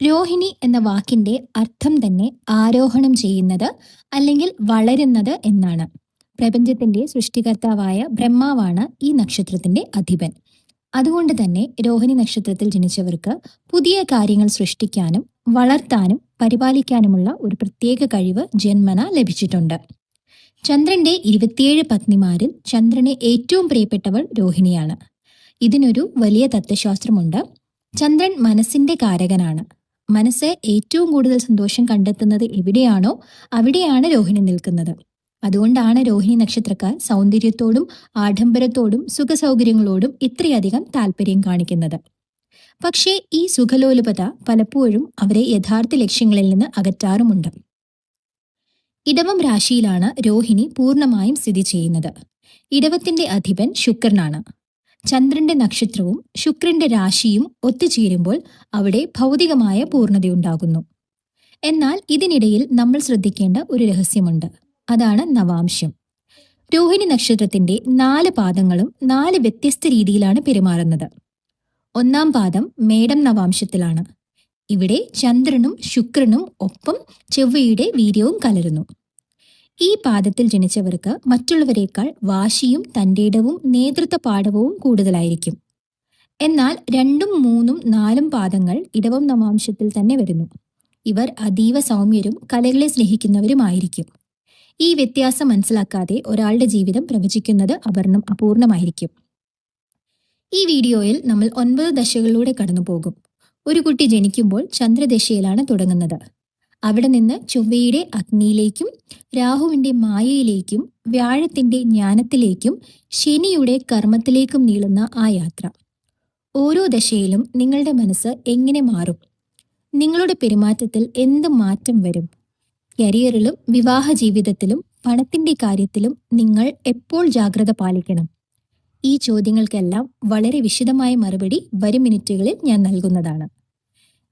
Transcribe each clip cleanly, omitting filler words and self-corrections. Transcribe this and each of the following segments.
രോഹിണി എന്ന വാക്കിന്റെ അർത്ഥം തന്നെ ആരോഹണം ചെയ്യുന്നത് അല്ലെങ്കിൽ വളരുന്നത് എന്നാണ്. പ്രപഞ്ചത്തിന്റെ സൃഷ്ടികർത്താവായ ബ്രഹ്മാവാണ് ഈ നക്ഷത്രത്തിന്റെ അധിപൻ. അതുകൊണ്ട് തന്നെ രോഹിണി നക്ഷത്രത്തിൽ ജനിച്ചവർക്ക് പുതിയ കാര്യങ്ങൾ സൃഷ്ടിക്കാനും വളർത്താനും പരിപാലിക്കാനുമുള്ള ഒരു പ്രത്യേക കഴിവ് ജന്മന ലഭിച്ചിട്ടുണ്ട്. ചന്ദ്രന്റെ 27 പത്നിമാരിൽ ചന്ദ്രന് ഏറ്റവും പ്രിയപ്പെട്ടവൾ രോഹിണിയാണ്. ഇതിനൊരു വലിയ തത്വശാസ്ത്രമുണ്ട്. ചന്ദ്രൻ മനസ്സിന്റെ കാരകനാണ്. മനസ്സ് ഏറ്റവും കൂടുതൽ സന്തോഷം കണ്ടെത്തുന്നത് എവിടെയാണോ അവിടെയാണ് രോഹിണി നിൽക്കുന്നത്. അതുകൊണ്ടാണ് രോഹിണി നക്ഷത്രക്കാർ സൗന്ദര്യത്തോടും ആഡംബരത്തോടും സുഖസൗകര്യങ്ങളോടും ഇത്രയധികം താല്പര്യം കാണിക്കുന്നത്. പക്ഷേ ഈ സുഖലോലുപത പലപ്പോഴും അവരെ യഥാർത്ഥ ലക്ഷ്യങ്ങളിൽ നിന്ന് അകറ്റാറുമുണ്ട്. ഇടവം രാശിയിലാണ് രോഹിണി പൂർണ്ണമായും സ്ഥിതി ചെയ്യുന്നത്. ഇടവത്തിന്റെ അധിപൻ ശുക്രനാണ്. ചന്ദ്രന്റെ നക്ഷത്രവും ശുക്രന്റെ രാശിയും ഒത്തുചേരുമ്പോൾ അവിടെ ഭൗതികമായ പൂർണ്ണതയുണ്ടാകുന്നു. എന്നാൽ ഇതിനിടയിൽ നമ്മൾ ശ്രദ്ധിക്കേണ്ട ഒരു രഹസ്യമുണ്ട്. അതാണ് നവാംശം. രോഹിണി നക്ഷത്രത്തിന്റെ 4 പാദങ്ങളും 4 വ്യത്യസ്ത രീതിയിലാണ് പെരുമാറുന്നത്. 1-ാം പാദം മേടം നവാംശത്തിലാണ്. ഇവിടെ ചന്ദ്രനും ശുക്രനും ഒപ്പം ചൊവ്വയുടെ വീര്യവും കലരുന്നു. ഈ പാദത്തിൽ ജനിച്ചവർക്ക് മറ്റുള്ളവരെക്കാൾ വാശിയും തന്റേടവും നേതൃത്വ പാടവവും കൂടുതലായിരിക്കും. എന്നാൽ 2ഉം 3ഉം 4ഉം പാദങ്ങൾ ഇടവം നവാംശത്തിൽ തന്നെ വരുന്നു. ഇവർ അതീവ സൗമ്യരും കലകളെ സ്നേഹിക്കുന്നവരുമായിരിക്കും. ഈ വ്യത്യാസം മനസ്സിലാക്കാതെ ഒരാളുടെ ജീവിതം പ്രവചിക്കുന്നത് അപൂർണമായിരിക്കും. ഈ വീഡിയോയിൽ നമ്മൾ 9 ദശകളിലൂടെ കടന്നു പോകും. ഒരു കുട്ടി ജനിക്കുമ്പോൾ ചന്ദ്രദശയിലാണ് തുടങ്ങുന്നത്. അവിടെ നിന്ന് ചൊവ്വയുടെ അഗ്നിയിലേക്കും രാഹുവിന്റെ മായയിലേക്കും വ്യാഴത്തിന്റെ ജ്ഞാനത്തിലേക്കും ശനിയുടെ കർമ്മത്തിലേക്കും നീളുന്ന ആ യാത്ര. ഓരോ ദശയിലും നിങ്ങളുടെ മനസ്സ് എങ്ങനെ മാറും? നിങ്ങളുടെ പെരുമാറ്റത്തിൽ എന്ത് മാറ്റം വരും? കരിയറിലും വിവാഹ ജീവിതത്തിലും പണത്തിന്റെ കാര്യത്തിലും നിങ്ങൾ എപ്പോൾ ജാഗ്രത പാലിക്കണം? ഈ ചോദ്യങ്ങൾക്കെല്ലാം വളരെ വിശദമായ മറുപടി വരും മിനിറ്റുകളിൽ ഞാൻ നൽകുന്നതാണ്.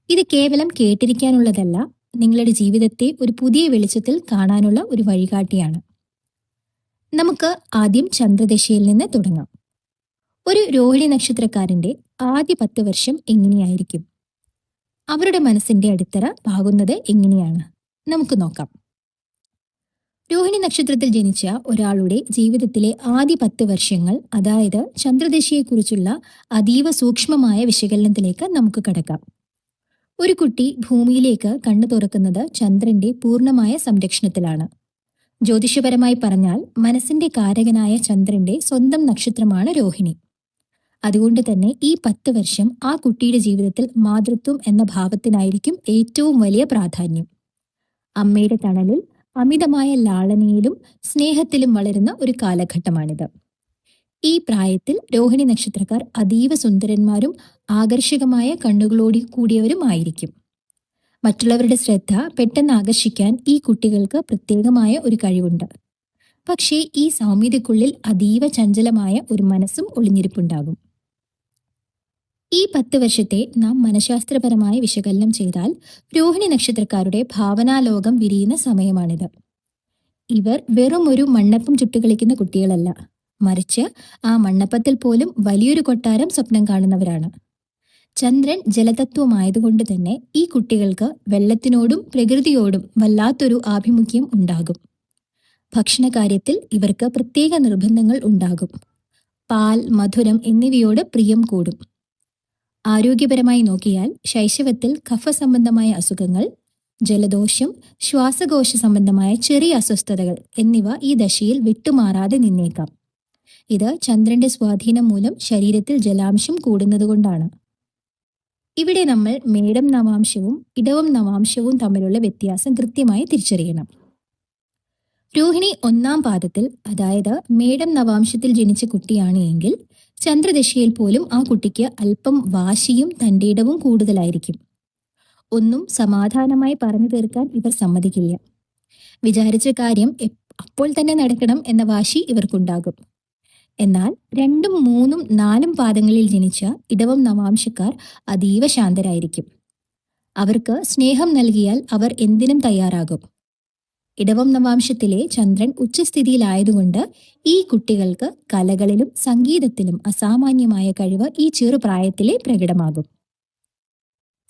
ഇത് കേവലം കേട്ടിരിക്കാനുള്ളതല്ല, നിങ്ങളുടെ ജീവിതത്തെ ഒരു പുതിയ വെളിച്ചത്തിൽ കാണാനുള്ള ഒരു വഴികാട്ടിയാണ്. നമുക്ക് ആദ്യം ചന്ദ്രദശയിൽ നിന്ന് തുടങ്ങാം. ഒരു രോഹിണി നക്ഷത്രക്കാരന്റെ ആദ്യ 10 വർഷം എങ്ങനെയായിരിക്കും? അവരുടെ മനസ്സിന്റെ അടിത്തറ പാകുന്നത് എങ്ങനെയാണ്? നമുക്ക് നോക്കാം. രോഹിണി നക്ഷത്രത്തിൽ ജനിച്ച ഒരാളുടെ ജീവിതത്തിലെ ആദ്യ 10 വർഷങ്ങൾ, അതായത് ചന്ദ്രദശയെക്കുറിച്ചുള്ള അതീവ സൂക്ഷ്മമായ വിശകലനത്തിലേക്ക് നമുക്ക് കടക്കാം. ഒരു കുട്ടി ഭൂമിയിലേക്ക് കണ്ണു തുറക്കുന്നത് ചന്ദ്രന്റെ പൂർണ്ണമായ സംരക്ഷണത്തിലാണ്. ജ്യോതിഷപരമായി പറഞ്ഞാൽ മനസ്സിന്റെ കാരകനായ ചന്ദ്രന്റെ സ്വന്തം നക്ഷത്രമാണ് രോഹിണി. അതുകൊണ്ട് തന്നെ ഈ 10 വർഷം ആ കുട്ടിയുടെ ജീവിതത്തിൽ മാതൃത്വം എന്ന ഭാവത്തിനായിരിക്കും ഏറ്റവും വലിയ പ്രാധാന്യം. അമ്മയുടെ തണലിൽ അമിതമായ ലാളനയിലും സ്നേഹത്തിലും വളരുന്ന ഒരു കാലഘട്ടമാണിത്. ഈ പ്രായത്തിൽ രോഹിണി നക്ഷത്രക്കാർ അതീവ സുന്ദരന്മാരും ആകർഷകമായ കണ്ണുകളോടി കൂടിയവരുമായിരിക്കും. മറ്റുള്ളവരുടെ ശ്രദ്ധ പെട്ടെന്ന് ആകർഷിക്കാൻ ഈ കുട്ടികൾക്ക് പ്രത്യേകമായ ഒരു കഴിവുണ്ട്. പക്ഷേ ഈ സൗമ്യതയ്ക്കുള്ളിൽ അതീവ ചഞ്ചലമായ ഒരു മനസ്സും ഒളിഞ്ഞിരിപ്പുണ്ടാകും. ഈ 10 വർഷത്തെ നാം മനഃശാസ്ത്രപരമായി വിശകലനം ചെയ്താൽ രോഹിണി നക്ഷത്രക്കാരുടെ ഭാവനാലോകം വിരിയുന്ന സമയമാണിത്. ഇവർ വെറും ഒരു മണ്ണപ്പം ചുട്ടുകളിക്കുന്ന കുട്ടികളല്ല, മറിച്ച് ആ മണ്ണപ്പത്തിൽ പോലും വലിയൊരു കൊട്ടാരം സ്വപ്നം കാണുന്നവരാണ്. ചന്ദ്രൻ ജലതത്വമായതുകൊണ്ട് തന്നെ ഈ കുട്ടികൾക്ക് വെള്ളത്തിനോടും പ്രകൃതിയോടും വല്ലാത്തൊരു ആഭിമുഖ്യം ഉണ്ടാകും. ഭക്ഷണകാര്യത്തിൽ ഇവർക്ക് പ്രത്യേക നിർബന്ധങ്ങൾ ഉണ്ടാകും. പാൽ, മധുരം എന്നിവയോട് പ്രിയം കൂടും. ആരോഗ്യപരമായി നോക്കിയാൽ ശൈശവത്തിൽ കഫ സംബന്ധമായ അസുഖങ്ങൾ, ജലദോഷം, ശ്വാസകോശ സംബന്ധമായ ചെറിയ അസ്വസ്ഥതകൾ എന്നിവ ഈ ദശയിൽ വിട്ടുമാറാതെ നിന്നേക്കാം. ഇത് ചന്ദ്രന്റെ സ്വാധീനം മൂലം ശരീരത്തിൽ ജലാംശം കൂടുന്നതുകൊണ്ടാണ്. ഇവിടെ നമ്മൾ മേടം നവാംശവും ഇടവം നവാംശവും തമ്മിലുള്ള വ്യത്യാസം കൃത്യമായി തിരിച്ചറിയണം. രോഹിണി 1-ാം പാദത്തിൽ, അതായത് മേടം നവാംശത്തിൽ ജനിച്ച കുട്ടിയാണ് എങ്കിൽ ചന്ദ്രദശയിൽ പോലും ആ കുട്ടിക്ക് അല്പം വാശിയും തന്റേടവും കൂടുതലായിരിക്കും. ഒന്നും സമാധാനമായി പറഞ്ഞു തീർക്കാൻ ഇവർ സമ്മതിക്കില്ല. വിചാരിച്ച കാര്യം അപ്പോൾ തന്നെ നടക്കണം എന്ന വാശി ഇവർക്കുണ്ടാകും. എന്നാൽ 2ഉം 3ഉം 4ഉം പാദങ്ങളിൽ ജനിച്ച ഇടവം നവാംശക്കാർ അതീവ ശാന്തരായിരിക്കും. അവർക്ക് സ്നേഹം നൽകിയാൽ അവർ എന്തിനും തയ്യാറാകും. ഇടവം നവാംശത്തിലെ ചന്ദ്രൻ ഉച്ചസ്ഥിതിയിലായതുകൊണ്ട് ഈ കുട്ടികൾക്ക് കലകളിലും സംഗീതത്തിലും അസാമാന്യമായ കഴിവ് ഈ ചെറുപ്രായത്തിലെ പ്രകടമാകും.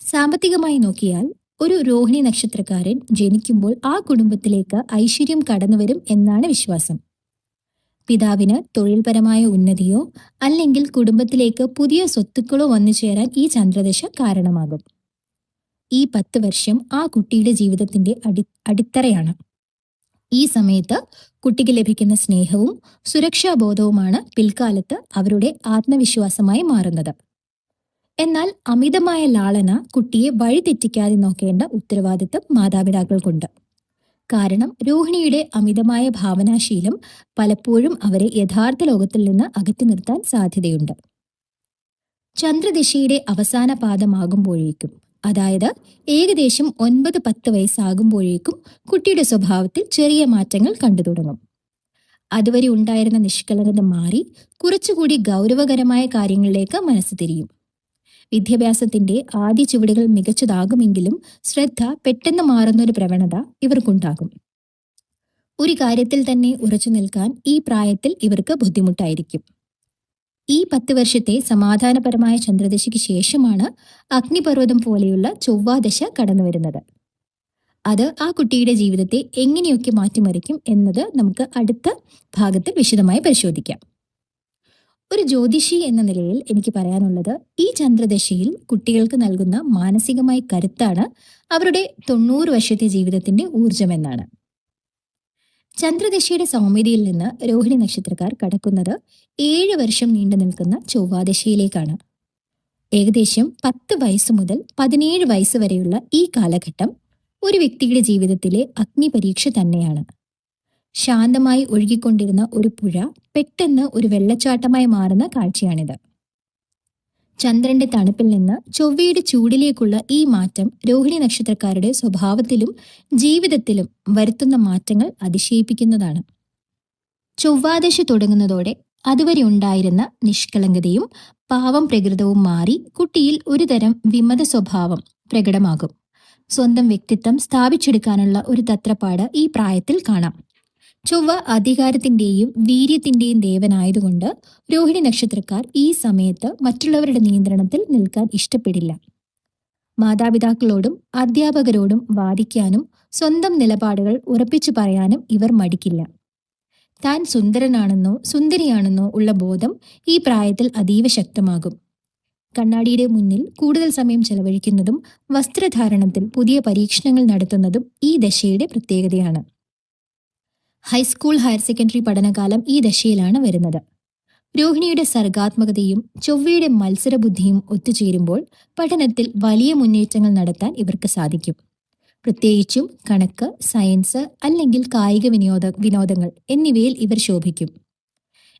സാമ്പത്തികമായി നോക്കിയാൽ ഒരു രോഹിണി നക്ഷത്രക്കാരൻ ജനിക്കുമ്പോൾ ആ കുടുംബത്തിലേക്ക് ഐശ്വര്യം കടന്നുവരും എന്നാണ് വിശ്വാസം. പിതാവിന് തൊഴിൽപരമായ ഉന്നതിയോ അല്ലെങ്കിൽ കുടുംബത്തിലേക്ക് പുതിയ സ്വത്തുക്കളോ വന്നു ചേരാൻ ഈ ചന്ദ്രദശ കാരണമാകും. ഈ 10 വർഷം ആ കുട്ടിയുടെ ജീവിതത്തിന്റെ അടിത്തറയാണ്. ഈ സമയത്ത് കുട്ടിക്ക് ലഭിക്കുന്ന സ്നേഹവും സുരക്ഷാബോധവുമാണ് പിൽക്കാലത്ത് അവരുടെ ആത്മവിശ്വാസമായി മാറുന്നത്. എന്നാൽ അമിതമായ ലാളന കുട്ടിയെ വഴിതെറ്റിക്കാതെ നോക്കേണ്ട ഉത്തരവാദിത്തം മാതാപിതാക്കൾക്കുണ്ട്. കാരണം രോഹിണിയുടെ അമിതമായ ഭാവനാശീലം പലപ്പോഴും അവരെ യഥാർത്ഥ ലോകത്തിൽ നിന്ന് അകറ്റി നിർത്താൻ സാധ്യതയുണ്ട്. ചന്ദ്രദശയുടെ അവസാന പാദമാകുമ്പോഴേക്കും, അതായത് ഏകദേശം 9-10 വയസ്സാകുമ്പോഴേക്കും കുട്ടിയുടെ സ്വഭാവത്തിൽ ചെറിയ മാറ്റങ്ങൾ കണ്ടു തുടങ്ങും. അതുവരെ ഉണ്ടായിരുന്ന നിഷ്കളങ്കത മാറി കുറച്ചുകൂടി ഗൗരവകരമായ കാര്യങ്ങളിലേക്ക് മനസ്സ് തിരിയും. വിദ്യാഭ്യാസത്തിന്റെ ആദ്യ ചുവടുകൾ മികച്ചതാകുമെങ്കിലും ശ്രദ്ധ പെട്ടെന്ന് മാറുന്നൊരു പ്രവണത ഇവർക്കുണ്ടാകും. ഒരു കാര്യത്തിൽ തന്നെ ഉറച്ചു നിൽക്കാൻ ഈ പ്രായത്തിൽ ഇവർക്ക് ബുദ്ധിമുട്ടായിരിക്കും. ഈ 10 വർഷത്തെ സമാധാനപരമായ ചന്ദ്രദശയ്ക്ക് ശേഷമാണ് അഗ്നിപർവ്വതം പോലെയുള്ള ചൊവ്വാദശ കടന്നുവരുന്നത്. അത് ആ കുട്ടിയുടെ ജീവിതത്തെ എങ്ങനെയൊക്കെ മാറ്റിമറിക്കും എന്നത് നമുക്ക് അടുത്ത ഭാഗത്തിൽ വിശദമായി പരിശോധിക്കാം. ഒരു ജ്യോതിഷി എന്ന നിലയിൽ എനിക്ക് പറയാനുള്ളത്, ഈ ചന്ദ്രദശയിൽ കുട്ടികൾക്ക് നൽകുന്ന മാനസികമായ കരുത്താണ് അവരുടെ 90 വർഷത്തെ ജീവിതത്തിന്റെ ഊർജമെന്നാണ്. ചന്ദ്രദശയുടെ സൗമ്യതയിൽ നിന്ന് രോഹിണി നക്ഷത്രക്കാർ കടക്കുന്നത് 7 വർഷം നീണ്ടു നിൽക്കുന്ന ചൊവ്വാദശയിലേക്കാണ്. ഏകദേശം 10 വയസ്സ് മുതൽ 17 വയസ്സ് വരെയുള്ള ഈ കാലഘട്ടം ഒരു വ്യക്തിയുടെ ജീവിതത്തിലെ അഗ്നിപരീക്ഷ തന്നെയാണ്. ശാന്തമായി ഒഴുകിക്കൊണ്ടിരുന്ന ഒരു പുഴ പെട്ടെന്ന് ഒരു വെള്ളച്ചാട്ടമായി മാറുന്ന കാഴ്ചയാണിത്. ചന്ദ്രന്റെ തണുപ്പിൽ നിന്ന് ചൊവ്വയുടെ ചൂടിലേക്കുള്ള ഈ മാറ്റം രോഹിണി നക്ഷത്രക്കാരുടെ സ്വഭാവത്തിലും ജീവിതത്തിലും വരുത്തുന്ന മാറ്റങ്ങൾ അതിശയിപ്പിക്കുന്നതാണ്. ചൊവ്വാദശ തുടങ്ങുന്നതോടെ അതുവരെ ഉണ്ടായിരുന്ന നിഷ്കളങ്കതയും പാവം പ്രകൃതവും മാറി കുട്ടിയിൽ ഒരുതരം വിമത സ്വഭാവം പ്രകടമാകും. സ്വന്തം വ്യക്തിത്വം സ്ഥാപിച്ചെടുക്കാനുള്ള ഒരു തത്രപ്പാട് ഈ പ്രായത്തിൽ കാണാം. ചൊവ്വ അധികാരത്തിന്റെയും വീര്യത്തിന്റെയും ദേവനായതുകൊണ്ട് രോഹിണി നക്ഷത്രക്കാർ ഈ സമയത്ത് മറ്റുള്ളവരുടെ നിയന്ത്രണത്തിൽ നിൽക്കാൻ ഇഷ്ടപ്പെടില്ല. മാതാപിതാക്കളോടും അധ്യാപകരോടും വാദിക്കാനും സ്വന്തം നിലപാടുകൾ ഉറപ്പിച്ചു പറയാനും ഇവർ മടിക്കില്ല. താൻ സുന്ദരനാണെന്നോ സുന്ദരിയാണെന്നോ ഉള്ള ബോധം ഈ പ്രായത്തിൽ അതീവ ശക്തമാകും. കണ്ണാടിയുടെ മുന്നിൽ കൂടുതൽ സമയം ചെലവഴിക്കുന്നതും വസ്ത്രധാരണത്തിൽ പുതിയ പരീക്ഷണങ്ങൾ നടത്തുന്നതും ഈ ദശയുടെ പ്രത്യേകതയാണ്. ഹൈസ്കൂൾ ഹയർ സെക്കൻഡറി പഠനകാലം ഈ ദശയിലാണ് വരുന്നത്. രോഹിണിയുടെ സർഗാത്മകതയും ചൊവ്വയുടെ മത്സരബുദ്ധിയും ഒത്തുചേരുമ്പോൾ പഠനത്തിൽ വലിയ മുന്നേറ്റങ്ങൾ നടത്താൻ ഇവർക്ക് സാധിക്കും. പ്രത്യേകിച്ചും കണക്ക്, സയൻസ് അല്ലെങ്കിൽ കായിക വിനോദങ്ങൾ എന്നിവയിൽ ഇവർ ശോഭിക്കും.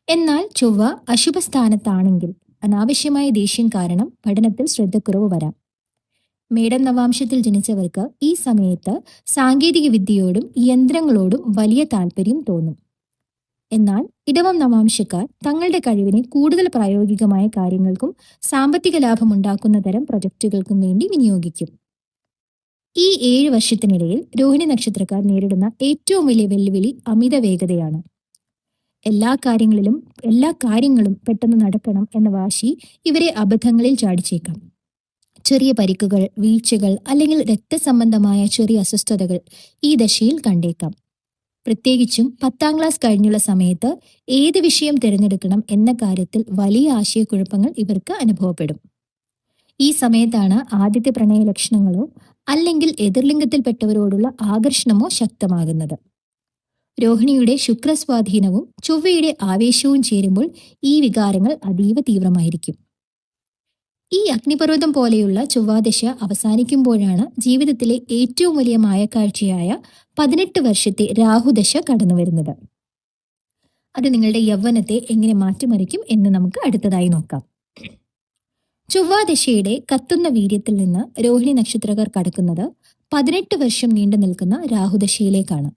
എന്നാൽ ചൊവ്വ അശുഭസ്ഥാനത്താണെങ്കിൽ അനാവശ്യമായ ദേഷ്യം കാരണം പഠനത്തിൽ ശ്രദ്ധക്കുറവ് വരാം. മേടം നവാംശത്തിൽ ജനിച്ചവർക്ക് ഈ സമയത്ത് സാങ്കേതിക വിദ്യയോടും യന്ത്രങ്ങളോടും വലിയ താല്പര്യം തോന്നും. എന്നാൽ ഇടവം നവാംശക്കാർ തങ്ങളുടെ കഴിവിനെ കൂടുതൽ പ്രായോഗികമായ കാര്യങ്ങൾക്കും സാമ്പത്തിക ലാഭം ഉണ്ടാക്കുന്ന തരം പ്രൊജക്റ്റുകൾക്കും വേണ്ടി വിനിയോഗിക്കും. ഈ 7 വർഷത്തിനിടയിൽ രോഹിണി നക്ഷത്രക്കാർ നേരിടുന്ന ഏറ്റവും വലിയ വെല്ലുവിളി അമിത വേഗതയാണ്. എല്ലാ കാര്യങ്ങളും പെട്ടെന്ന് നടക്കണം എന്ന വാശി ഇവരെ അബദ്ധങ്ങളിൽ ചാടിച്ചേക്കാം. ചെറിയ പരിക്കുകൾ, വീഴ്ചകൾ അല്ലെങ്കിൽ രക്തസംബന്ധമായ ചെറിയ അസ്വസ്ഥതകൾ ഈ ദശയിൽ കണ്ടേക്കാം. പ്രത്യേകിച്ചും 10ാം ക്ലാസ് കഴിഞ്ഞുള്ള സമയത്ത് ഏത് വിഷയം തിരഞ്ഞെടുക്കണം എന്ന കാര്യത്തിൽ വലിയ ആശയക്കുഴപ്പങ്ങൾ ഇവർക്ക് അനുഭവപ്പെടും. ഈ സമയത്താണ് ആദ്യത്തെ പ്രണയ ലക്ഷണങ്ങളോ അല്ലെങ്കിൽ എതിർലിംഗത്തിൽപ്പെട്ടവരോടുള്ള ആകർഷണമോ ശക്തമാകുന്നത്. രോഹിണിയുടെ ശുക്രസ്വാധീനവും ചൊവ്വയുടെ ആവേശവും ചേരുമ്പോൾ ഈ വികാരങ്ങൾ അതീവ തീവ്രമായിരിക്കും. ഈ അഗ്നിപർവ്വതം പോലെയുള്ള ചൊവ്വാദശ അവസാനിക്കുമ്പോഴാണ് ജീവിതത്തിലെ ഏറ്റവും വലിയ മായക്കാഴ്ചയായ 18 വർഷത്തെ രാഹുദശ കടന്നുവരുന്നത്. അത് നിങ്ങളുടെ യൗവനത്തെ എങ്ങനെ മാറ്റിമറിക്കും എന്ന് നമുക്ക് അടുത്തതായി നോക്കാം. ചൊവ്വാദശയുടെ കത്തുന്ന വീര്യത്തിൽ നിന്ന് രോഹിണി നക്ഷത്രക്കാർ കടക്കുന്നത് 18 വർഷം നീണ്ടു നിൽക്കുന്ന രാഹുദശയിലേക്കാണ്.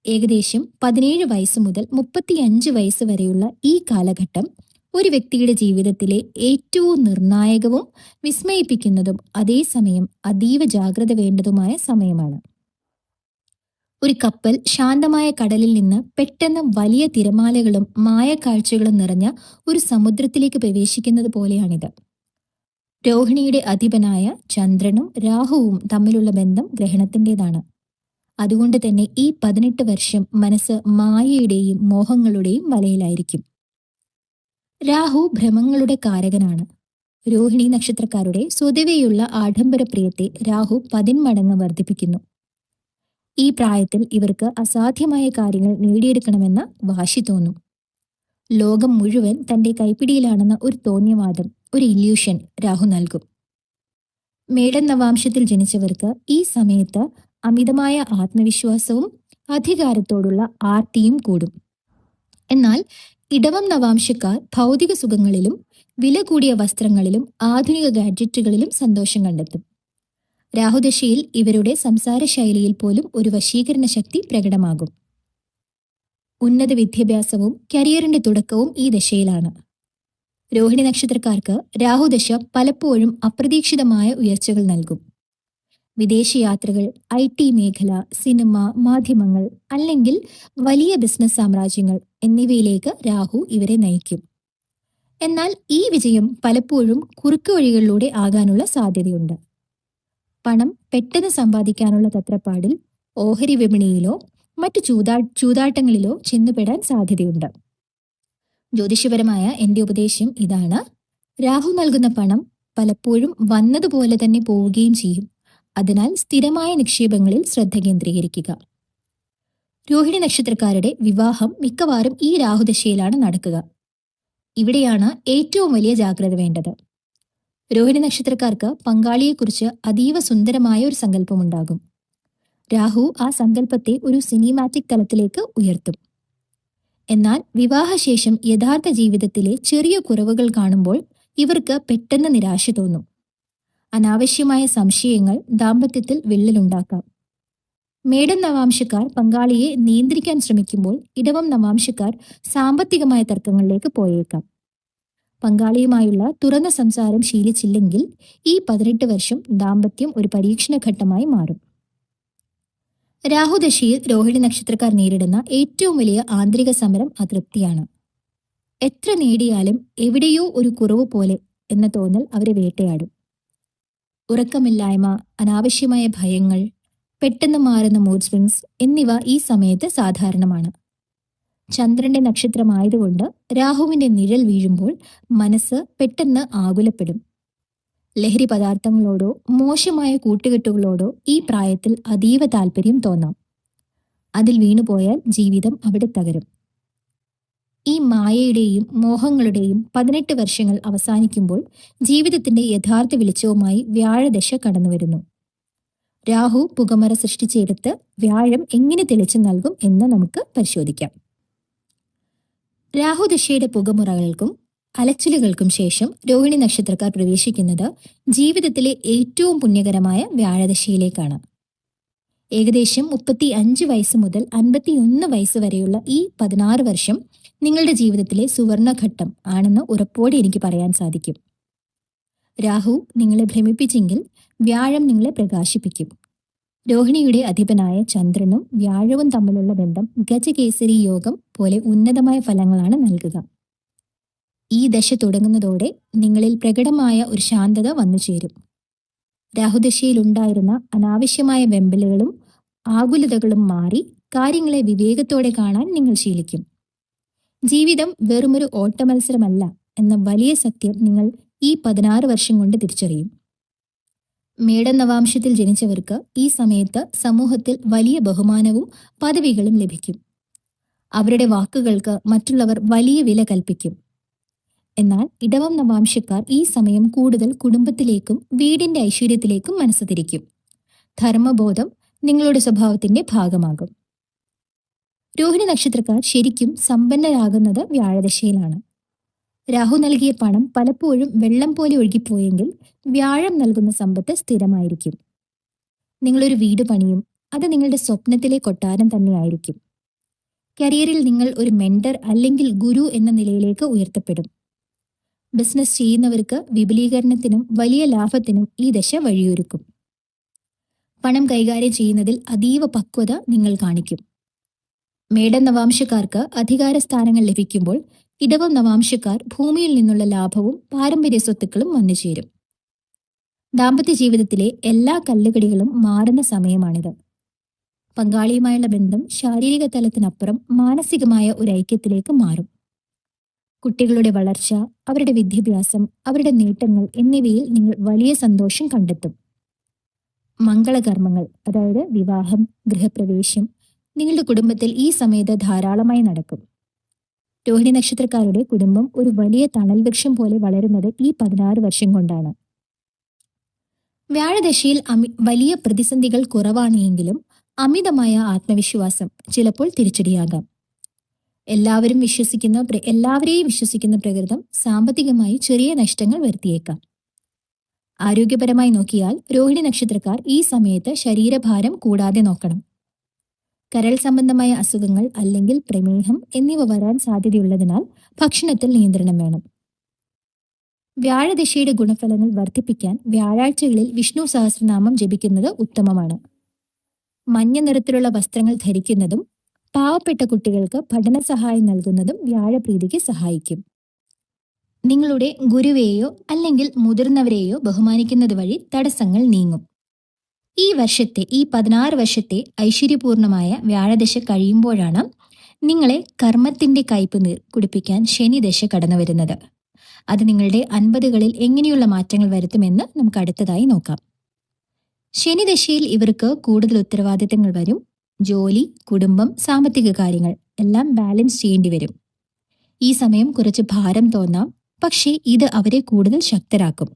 ഏകദേശം 17 വയസ്സ് മുതൽ 35 വയസ്സ് വരെയുള്ള ഈ കാലഘട്ടം ഒരു വ്യക്തിയുടെ ജീവിതത്തിലെ ഏറ്റവും നിർണായകവും വിസ്മയിപ്പിക്കുന്നതും അതേസമയം അതീവ ജാഗ്രത വേണ്ടതുമായ സമയമാണ്. ഒരു കപ്പൽ ശാന്തമായ കടലിൽ നിന്ന് പെട്ടെന്ന് വലിയ തിരമാലകളും മായക്കാഴ്ചകളും നിറഞ്ഞ ഒരു സമുദ്രത്തിലേക്ക് പ്രവേശിക്കുന്നത് പോലെയാണിത്. രോഹിണിയുടെ അധിപനായ ചന്ദ്രനും രാഹുവും തമ്മിലുള്ള ബന്ധം ഗ്രഹണത്തിൻ്റെതാണ്. അതുകൊണ്ട് തന്നെ ഈ 18 വർഷം മനസ്സ് മായയുടെയും മോഹങ്ങളുടെയും വലയിലായിരിക്കും. രാഹു ഭ്രമങ്ങളുടെ കാരകനാണ്. രോഹിണി നക്ഷത്രക്കാരുടെ സ്വതവേയുള്ള ആഡംബര പ്രിയത്തെ രാഹു 10 മടങ്ങ് വർദ്ധിപ്പിക്കുന്നു. ഈ പ്രായത്തിൽ ഇവർക്ക് അസാധ്യമായ കാര്യങ്ങൾ നേടിയെടുക്കണമെന്ന വാശി തോന്നും. ലോകം മുഴുവൻ തന്റെ കൈപ്പിടിയിലാണെന്ന ഒരു തോന്നിയവാദം, ഒരു ഇല്യൂഷൻ രാഹു നൽകും. മേടൻ നവാംശത്തിൽ ജനിച്ചവർക്ക് ഈ സമയത്ത് അമിതമായ ആത്മവിശ്വാസവും അധികാരത്തോടുള്ള ആർത്തിയും കൂടും. എന്നാൽ ഇടവം നവാംശക്കാർ ഭൗതിക സുഖങ്ങളിലും വില കൂടിയ വസ്ത്രങ്ങളിലും ആധുനിക ഗാഡ്ജറ്റുകളിലും സന്തോഷം കണ്ടെത്തും. രാഹുദശയിൽ ഇവരുടെ സംസാര ശൈലിയിൽ പോലും ഒരു വശീകരണ ശക്തി പ്രകടമാകും. ഉന്നത വിദ്യാഭ്യാസവും കരിയറിന്റെ തുടക്കവും ഈ ദശയിലാണ്. രോഹിണി നക്ഷത്രക്കാർക്ക് രാഹുദശ പലപ്പോഴും അപ്രതീക്ഷിതമായ ഉയർച്ചകൾ നൽകും. വിദേശയാത്രകൾ, IT മേഖല, സിനിമ, മാധ്യമങ്ങൾ അല്ലെങ്കിൽ വലിയ ബിസിനസ് സാമ്രാജ്യങ്ങൾ എന്നിവയിലേക്ക് രാഹു ഇവരെ നയിക്കും. എന്നാൽ ഈ വിജയം പലപ്പോഴും കുറുക്കു വഴികളിലൂടെ ആകാനുള്ള സാധ്യതയുണ്ട്. പണം പെട്ടെന്ന് സമ്പാദിക്കാനുള്ള തത്രപ്പാടിൽ ഓഹരി വിപണിയിലോ മറ്റു ചൂതാട്ടങ്ങളിലോ ചെന്നുപെടാൻ സാധ്യതയുണ്ട്. ജ്യോതിഷപരമായ എൻ്റെ ഉപദേശം ഇതാണ്: രാഹു നൽകുന്ന പണം പലപ്പോഴും വന്നതുപോലെ തന്നെ പോവുകയും ചെയ്യും. അതിനാൽ സ്ഥിരമായ നിക്ഷേപങ്ങളിൽ ശ്രദ്ധ കേന്ദ്രീകരിക്കുക. രോഹിണി നക്ഷത്രക്കാരുടെ വിവാഹം മിക്കവാറും ഈ രാഹുദശയിലാണ് നടക്കുക. ഇവിടെയാണ് ഏറ്റവും വലിയ ജാഗ്രത വേണ്ടത്. രോഹിണി നക്ഷത്രക്കാർക്ക് പങ്കാളിയെക്കുറിച്ച് അതീവ സുന്ദരമായ ഒരു സങ്കല്പമുണ്ടാകും. രാഹു ആ സങ്കല്പത്തെ ഒരു സിനിമാറ്റിക് തലത്തിലേക്ക് ഉയർത്തും. എന്നാൽ വിവാഹശേഷം യഥാർത്ഥ ജീവിതത്തിലെ ചെറിയ കുറവുകൾ കാണുമ്പോൾ ഇവർക്ക് പെട്ടെന്ന് നിരാശ തോന്നും. അനാവശ്യമായ സംശയങ്ങൾ ദാമ്പത്യത്തിൽ വിള്ളലുണ്ടാക്കാം. മേടൻ നവാംശക്കാർ പങ്കാളിയെ നിയന്ത്രിക്കാൻ ശ്രമിക്കുമ്പോൾ ഇടവം നവാംശക്കാർ സാമ്പത്തികമായ തർക്കങ്ങളിലേക്ക് പോയേക്കാം. പങ്കാളിയുമായുള്ള തുറന്ന സംസാരം ശീലിച്ചില്ലെങ്കിൽ ഈ 18 വർഷം ദാമ്പത്യം ഒരു പരീക്ഷണഘട്ടമായി മാറും. രാഹുദശയിൽ രോഹിണി നക്ഷത്രക്കാർ നേരിടുന്ന ഏറ്റവും വലിയ ആന്തരിക സമരം അതൃപ്തിയാണ്. എത്ര നേടിയാലും എവിടെയോ ഒരു കുറവ് പോലെ എന്ന തോന്നൽ അവരെ വേട്ടയാടും. ഉറക്കമില്ലായ്മ, അനാവശ്യമായ ഭയങ്ങൾ, പെട്ടെന്ന് മാറുന്ന മൂഡ് സ്വിങ്സ് എന്നിവ ഈ സമയത്ത് സാധാരണമാണ്. ചന്ദ്രന്റെ നക്ഷത്രമായതുകൊണ്ട് രാഹുവിന്റെ നിഴൽ വീഴുമ്പോൾ മനസ്സ് പെട്ടെന്ന് ആകുലപ്പെടും. ലഹരി പദാർത്ഥങ്ങളോടോ മോശമായ കൂട്ടുകെട്ടുകളോടോ ഈ പ്രായത്തിൽ അതീവ താല്പര്യം തോന്നാം. അതിൽ വീണുപോയാൽ ജീവിതം അവിടെ തകരും. ഈ മായയുടെയും മോഹങ്ങളുടെയും 18 വർഷങ്ങൾ അവസാനിക്കുമ്പോൾ ജീവിതത്തിന്റെ യഥാർത്ഥ വെളിച്ചവുമായി വ്യാഴദശ കടന്നുവരുന്നു. രാഹു പുകമറ സൃഷ്ടിച്ചെടുത്ത് വ്യാഴം എങ്ങനെ തെളിച്ചു നൽകും എന്ന് നമുക്ക് പരിശോധിക്കാം. രാഹുദശയുടെ പുകമുറകൾക്കും അലച്ചിലുകൾക്കും ശേഷം രോഹിണി നക്ഷത്രക്കാർ പ്രവേശിക്കുന്നത് ജീവിതത്തിലെ ഏറ്റവും പുണ്യകരമായ വ്യാഴദശയിലേക്കാണ്. ഏകദേശം 35 വയസ്സ് മുതൽ 51 വയസ്സ് വരെയുള്ള ഈ 16 വർഷം നിങ്ങളുടെ ജീവിതത്തിലെ സുവർണഘട്ടം ആണെന്ന് ഉറപ്പോടെ എനിക്ക് പറയാൻ സാധിക്കും. രാഹു നിങ്ങളെ ഭ്രമിപ്പിച്ചെങ്കിൽ വ്യാഴം നിങ്ങളെ പ്രകാശിപ്പിക്കും. രോഹിണിയുടെ അധിപനായ ചന്ദ്രനും വ്യാഴവും തമ്മിലുള്ള ബന്ധം ഗജകേസരി യോഗം പോലെ ഉന്നതമായ ഫലങ്ങളാണ് നൽകുക. ഈ ദശ തുടങ്ങുന്നതോടെ നിങ്ങളിൽ പ്രകടമായ ഒരു ശാന്തത വന്നു ചേരും. രാഹുദശയിലുണ്ടായിരുന്ന അനാവശ്യമായ വെമ്പലുകളും ആകുലതകളും മാറി കാര്യങ്ങളെ വിവേകത്തോടെ കാണാൻ നിങ്ങൾ ശീലിക്കും. ജീവിതം വെറുമൊരു ഓട്ടമത്സരമല്ല എന്ന വലിയ സത്യം നിങ്ങൾ ഈ 16 വർഷം കൊണ്ട് തിരിച്ചറിയും. മേടൻ നവാംശത്തിൽ ജനിച്ചവർക്ക് ഈ സമയത്ത് സമൂഹത്തിൽ വലിയ ബഹുമാനവും പദവികളും ലഭിക്കും. അവരുടെ വാക്കുകൾക്ക് മറ്റുള്ളവർ വലിയ വില കൽപ്പിക്കും. എന്നാൽ ഇടവം നവാംശക്കാർ ഈ സമയം കൂടുതൽ കുടുംബത്തിലേക്കും വീടിന്റെ ഐശ്വര്യത്തിലേക്കും മനസ്സ് തിരിക്കും. ധർമ്മബോധം നിങ്ങളുടെ സ്വഭാവത്തിന്റെ ഭാഗമാകും. രോഹിണി നക്ഷത്രക്കാർ ശരിക്കും സമ്പന്നരാകുന്നത് വ്യാഴദശയിലാണ്. രാഹു നൽകിയ പണം പലപ്പോഴും വെള്ളം പോലെ ഒഴുകിപ്പോയെങ്കിൽ വ്യാഴം നൽകുന്ന സമ്പത്ത് സ്ഥിരമായിരിക്കും. നിങ്ങളൊരു വീട് പണിയും. അത് നിങ്ങളുടെ സ്വപ്നത്തിലെ കൊട്ടാരം തന്നെയായിരിക്കും. കരിയറിൽ നിങ്ങൾ ഒരു മെന്റർ അല്ലെങ്കിൽ ഗുരു എന്ന നിലയിലേക്ക് ഉയർത്തപ്പെടും. ബിസിനസ് ചെയ്യുന്നവർക്ക് വിപുലീകരണത്തിനും വലിയ ലാഭത്തിനും ഈ ദശ വഴിയൊരുക്കും. പണം കൈകാര്യം ചെയ്യുന്നതിൽ അതീവ പക്വത നിങ്ങൾ കാണിക്കും. മേടൻ നവാംശക്കാർക്ക് അധികാര സ്ഥാനങ്ങൾ ലഭിക്കുമ്പോൾ ഇടവം നവാംശക്കാർ ഭൂമിയിൽ നിന്നുള്ള ലാഭവും പാരമ്പര്യ സ്വത്തുക്കളും വന്നുചേരും. ദാമ്പത്യ ജീവിതത്തിലെ എല്ലാ കല്ലുകടികളും മാറുന്ന സമയമാണിത്. പങ്കാളിയുമായുള്ള ബന്ധം ശാരീരിക തലത്തിനപ്പുറം മാനസികമായ ഒരു ഐക്യത്തിലേക്ക് മാറും. കുട്ടികളുടെ വളർച്ച, അവരുടെ വിദ്യാഭ്യാസം, അവരുടെ നേട്ടങ്ങൾ എന്നിവയിൽ നിങ്ങൾ വലിയ സന്തോഷം കണ്ടെത്തും. മംഗളകർമ്മങ്ങൾ, അതായത് വിവാഹം, ഗൃഹപ്രവേശം, നിങ്ങളുടെ കുടുംബത്തിൽ ഈ സമയത്ത് ധാരാളമായി നടക്കും. രോഹിണി നക്ഷത്രക്കാരുടെ കുടുംബം ഒരു വലിയ തണൽ വൃക്ഷം പോലെ വളരുന്നത് ഈ 16 വർഷം കൊണ്ടാണ്. വ്യാഴദശയിൽ വലിയ പ്രതിസന്ധികൾ കുറവാണ് എങ്കിലും അമിതമായ ആത്മവിശ്വാസം ചിലപ്പോൾ തിരിച്ചടിയാകാം. എല്ലാവരെയും വിശ്വസിക്കുന്ന പ്രകൃതം സാമ്പത്തികമായി ചെറിയ നഷ്ടങ്ങൾ വരുത്തിയേക്കാം. ആരോഗ്യപരമായി നോക്കിയാൽ രോഹിണി നക്ഷത്രക്കാർ ഈ സമയത്ത് ശരീരഭാരം കൂടാതെ നോക്കണം. കരൾ സംബന്ധമായ അസുഖങ്ങൾ അല്ലെങ്കിൽ പ്രമേഹം എന്നിവ വരാൻ സാധ്യതയുള്ളതിനാൽ ഭക്ഷണത്തിൽ നിയന്ത്രണം വേണം. വ്യാഴദശയുടെ ഗുണഫലങ്ങൾ വർദ്ധിപ്പിക്കാൻ വ്യാഴാഴ്ചകളിൽ വിഷ്ണു സഹസ്രനാമം ജപിക്കുന്നത് ഉത്തമമാണ്. മഞ്ഞ നിറത്തിലുള്ള വസ്ത്രങ്ങൾ ധരിക്കുന്നതും പാവപ്പെട്ട കുട്ടികൾക്ക് പഠന സഹായം നൽകുന്നതും വ്യാഴപ്രീതിക്ക് സഹായിക്കും. നിങ്ങളുടെ ഗുരുവേയോ അല്ലെങ്കിൽ മുതിർന്നവരെയോ ബഹുമാനിക്കുന്നത് വഴി തടസ്സങ്ങൾ നീങ്ങും. ഈ 16 വർഷത്തെ ഐശ്വര്യപൂർണമായ വ്യാഴദശ കഴിയുമ്പോഴാണ് നിങ്ങളെ കർമ്മത്തിന്റെ കയ്പ് കുടിപ്പിക്കാൻ ശനിദശ കടന്നു വരുന്നത്. അത് നിങ്ങളുടെ 50കളിൽ എങ്ങനെയുള്ള മാറ്റങ്ങൾ വരുത്തുമെന്ന് നമുക്ക് അടുത്തതായി നോക്കാം. ശനിദശയിൽ ഇവർക്ക് കൂടുതൽ ഉത്തരവാദിത്തങ്ങൾ വരും. ജോലി, കുടുംബം, സാമ്പത്തിക കാര്യങ്ങൾ എല്ലാം ബാലൻസ് ചെയ്യേണ്ടി വരും. ഈ സമയം കുറച്ച് ഭാരം തോന്നാം, പക്ഷേ ഇത് അവരെ കൂടുതൽ ശക്തരാക്കും.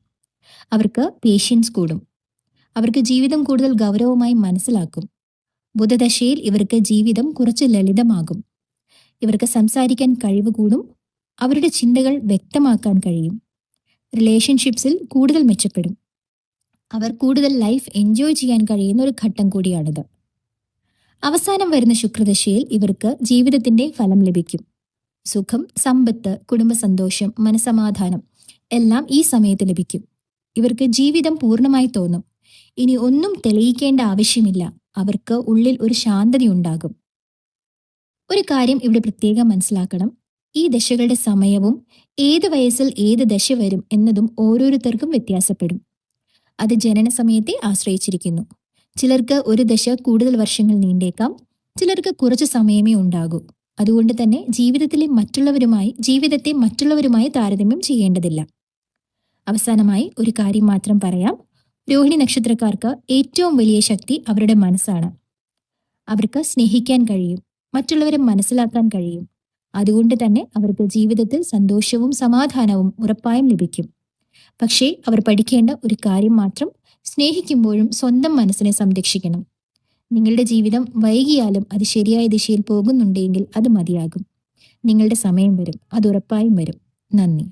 അവർക്ക് പേഷ്യൻസ് കൂടും. അവർക്ക് ജീവിതം കൂടുതൽ ഗൗരവമായി മനസ്സിലാക്കും. ബുധദശയിൽ ഇവർക്ക് ജീവിതം കുറച്ച് ലളിതമാകും. ഇവർക്ക് സംസാരിക്കാൻ കഴിവ് കൂടും. അവരുടെ ചിന്തകൾ വ്യക്തമാക്കാൻ കഴിയും. റിലേഷൻഷിപ്സിൽ കൂടുതൽ മെച്ചപ്പെടും. അവർ കൂടുതൽ ലൈഫ് എൻജോയ് ചെയ്യാൻ കഴിയുന്ന ഒരു ഘട്ടം കൂടിയാണിത്. അവസാനം വരുന്ന ശുക്രദശയിൽ ഇവർക്ക് ജീവിതത്തിന്റെ ഫലം ലഭിക്കും. സുഖം, സമ്പത്ത്, കുടുംബസന്തോഷം, മനസമാധാനം എല്ലാം ഈ സമയത്ത് ലഭിക്കും. ഇവർക്ക് ജീവിതം പൂർണ്ണമായി തോന്നും. ഇനി ഒന്നും തെളിയിക്കേണ്ട ആവശ്യമില്ല. അവർക്ക് ഉള്ളിൽ ഒരു ശാന്തതയുണ്ടാകും. ഒരു കാര്യം ഇവിടെ പ്രത്യേകം മനസ്സിലാക്കണം. ഈ ദശകളുടെ സമയവും ഏത് വയസ്സിൽ ഏത് ദശ വരും എന്നതും ഓരോരുത്തർക്കും വ്യത്യാസപ്പെടും. അത് ജനന സമയത്തെ ആശ്രയിച്ചിരിക്കുന്നു. ചിലർക്ക് ഒരു ദശ കൂടുതൽ വർഷങ്ങൾ നീണ്ടേക്കാം, ചിലർക്ക് കുറച്ച് സമയമേ ഉണ്ടാകൂ. അതുകൊണ്ട് തന്നെ ജീവിതത്തെ മറ്റുള്ളവരുമായി താരതമ്യം ചെയ്യേണ്ടതില്ല. അവസാനമായി ഒരു കാര്യം മാത്രം പറയാം. രോഹിണി നക്ഷത്രക്കാർക്ക് ഏറ്റവും വലിയ ശക്തി അവരുടെ മനസ്സാണ്. അവർക്ക് സ്നേഹിക്കാൻ കഴിയും, മറ്റുള്ളവരെ മനസ്സിലാക്കാൻ കഴിയും. അതുകൊണ്ട് തന്നെ അവർക്ക് ജീവിതത്തിൽ സന്തോഷവും സമാധാനവും ഉറപ്പായും ലഭിക്കും. പക്ഷേ അവർ പഠിക്കേണ്ട ഒരു കാര്യം മാത്രം, സ്നേഹിക്കുമ്പോഴും സ്വന്തം മനസ്സിനെ സംരക്ഷിക്കണം. നിങ്ങളുടെ ജീവിതം വൈകിയാലും അത് ശരിയായ ദിശയിൽ പോകുന്നുണ്ടെങ്കിൽ അത് മതിയാകും. നിങ്ങളുടെ സമയം വരും, അത് ഉറപ്പായും വരും. നന്ദി.